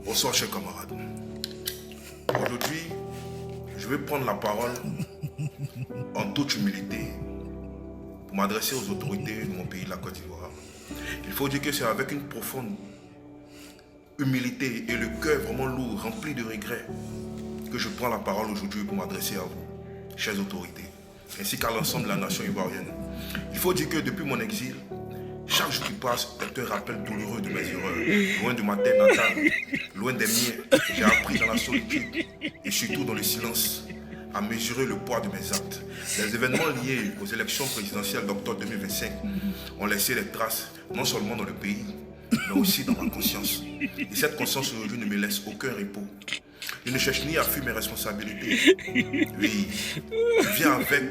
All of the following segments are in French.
Bonsoir, chers camarades. Aujourd'hui, je vais prendre la parole en toute humilité pour m'adresser aux autorités de mon pays, la Côte d'Ivoire. Il faut dire que c'est avec une profonde humilité et le cœur vraiment lourd, rempli de regrets, que je prends la parole aujourd'hui pour m'adresser à vous, chères autorités, ainsi qu'à l'ensemble de la nation ivoirienne. Il faut dire que depuis mon exil, chaque jour qui passe est un rappel douloureux de mes erreurs. Loin de ma terre natale, loin des miens, j'ai appris dans la solitude et surtout dans le silence à mesurer le poids de mes actes. Les événements liés aux élections présidentielles d'octobre 2025 ont laissé des traces, non seulement dans le pays, mais aussi dans ma conscience. Et cette conscience aujourd'hui ne me laisse aucun repos. Je ne cherche ni à fuir mes responsabilités. Oui, je viens avec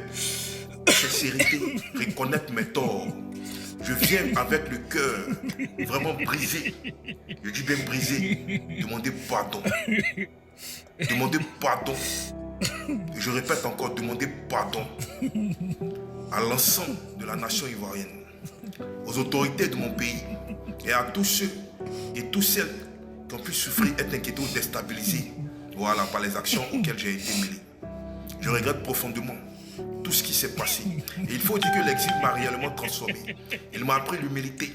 sincérité reconnaître mes torts. Je viens avec le cœur vraiment brisé. Je dis bien brisé. Demander pardon. Demander pardon. Et je répète encore, demander pardon à l'ensemble de la nation ivoirienne, aux autorités de mon pays et à tous ceux et toutes celles qui ont pu souffrir, être inquiétés ou déstabilisés, voilà, par les actions auxquelles j'ai été mêlé. Je regrette profondément tout ce qui s'est passé. Et il faut dire que l'exil m'a réellement transformé. Il m'a appris l'humilité,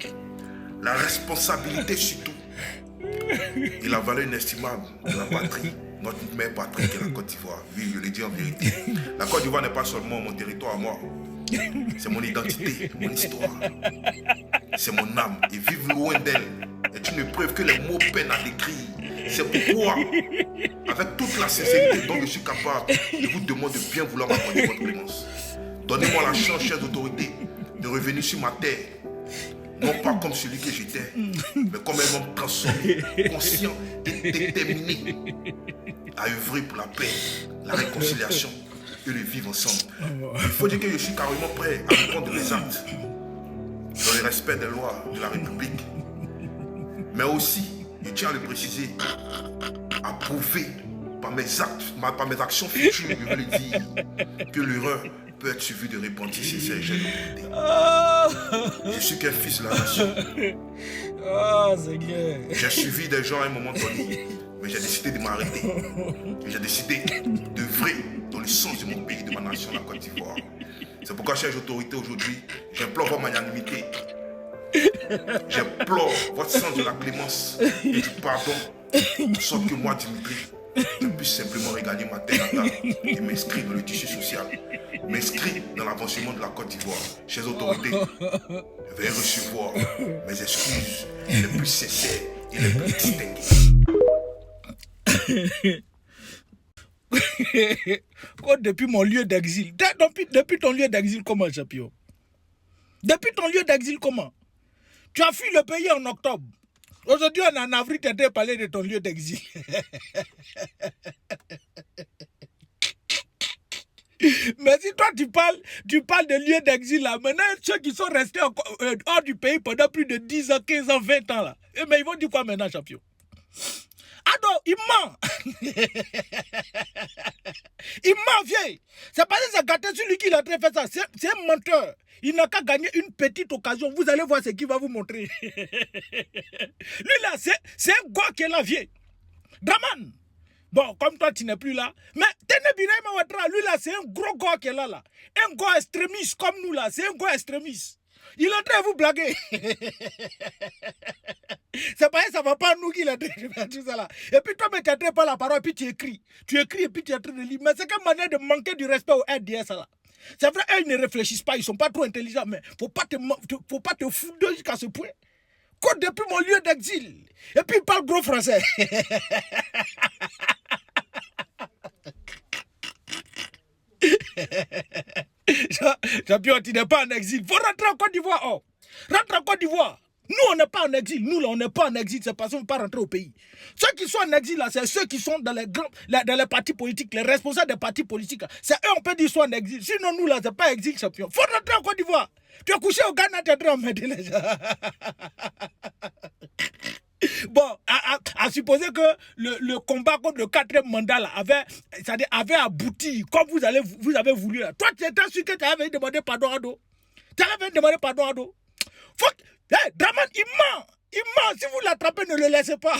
la responsabilité surtout, et la valeur inestimable de la patrie, notre mère patrie qui est la Côte d'Ivoire. Oui, je le dis en vérité. La Côte d'Ivoire n'est pas seulement mon territoire à moi. C'est mon identité, mon histoire. C'est mon âme. Et vivre loin d'elle est une épreuve que les mots peinent à décrire. C'est pourquoi, avec toute la sincérité dont je suis capable, je vous demande de bien vouloir m'accorder votre clémence. Donnez-moi la chance, chères autorités, de revenir sur ma terre. Non pas comme celui que j'étais, mais comme un homme transformé, conscient et déterminé à œuvrer pour la paix, la réconciliation et le vivre ensemble. Il faut dire que je suis carrément prêt à répondre de mes actes dans le respect des lois de la République. Mais aussi, je tiens à le préciser, à prouver par mes actes, par mes actions futures, je veux le dire, que l'erreur peut être suivie de repentir sincère et générosité. Je suis qu'un fils de la nation. J'ai suivi des gens à un moment donné, mais j'ai décidé de m'arrêter. J'ai décidé d'œuvrer dans le sens de mon pays, de ma nation, la Côte d'Ivoire. C'est pourquoi, chères autorités, aujourd'hui, j'implore votre magnanimité. J'implore votre sens de la clémence et du pardon, en sorte que moi, Dimitri, je puisse simplement regagner ma terre natale et m'inscrire dans le tissu social, m'inscrire dans l'avancement de la Côte d'Ivoire. Chères autorités, je vais recevoir mes excuses les plus sincères et les plus distinguées. Depuis mon lieu d'exil, depuis ton lieu d'exil, comment, champion? Depuis ton lieu d'exil, comment? Tu as fui le pays en octobre. Aujourd'hui, on est en avril, tu as parlé de ton lieu d'exil. Mais si toi, tu parles de lieu d'exil, là, maintenant, ceux qui sont restés hors du pays pendant plus de 10 ans, 15 ans, 20 ans, là, mais ils vont dire quoi maintenant, champion? Ah non, il ment. Il ment, vieille. C'est parce que c'est gâté celui qui l'a fait ça. C'est un menteur. Il n'a qu'à gagner une petite occasion. Vous allez voir ce qu'il va vous montrer. Lui là, c'est un gars qui est là, vieille. Draman. Bon, comme toi, tu n'es plus là. Mais Ténébiré Mawatra, lui là, c'est un gros gars qui est là. Un gars extrémiste comme nous là. C'est un gars extrémiste. Il est en train de vous blaguer. C'est pas ça va pas nous qui l'a fait tout ça là. Et puis toi, mais tu n'as pas la parole, et puis tu écris. Tu écris et puis tu es en train de lire. Mais c'est quelle manière de manquer du respect au RDS là. C'est vrai, eux, ils ne réfléchissent pas, ils ne sont pas trop intelligents, mais faut pas te foutre d'eux jusqu'à ce point. Quoi depuis mon lieu d'exil. Et puis il parle gros français. Champion, tu n'es pas en exil. Faut rentrer en Côte d'Ivoire. Oh. Rentre en Côte d'Ivoire. Nous, on n'est pas en exil. Nous, là, on n'est pas en exil. C'est parce qu'on ne peut pas rentrer au pays. Ceux qui sont en exil, là, c'est ceux qui sont dans les partis politiques, les responsables des partis politiques. C'est eux, on peut dire, qu'ils sont en exil. Sinon, nous, là, c'est pas exil, champion. Faut rentrer en Côte d'Ivoire. Tu es couché au Ghana, tu es en train de m'aider les gens. Bon, à supposer que le combat contre le 4e mandat là, avait abouti, comme vous avez voulu là. Toi, tu étais sûr que tu avais demandé pardon à Do. Tu avais demandé pardon à Do. Draman, il ment. Si vous l'attrapez, ne le laissez pas.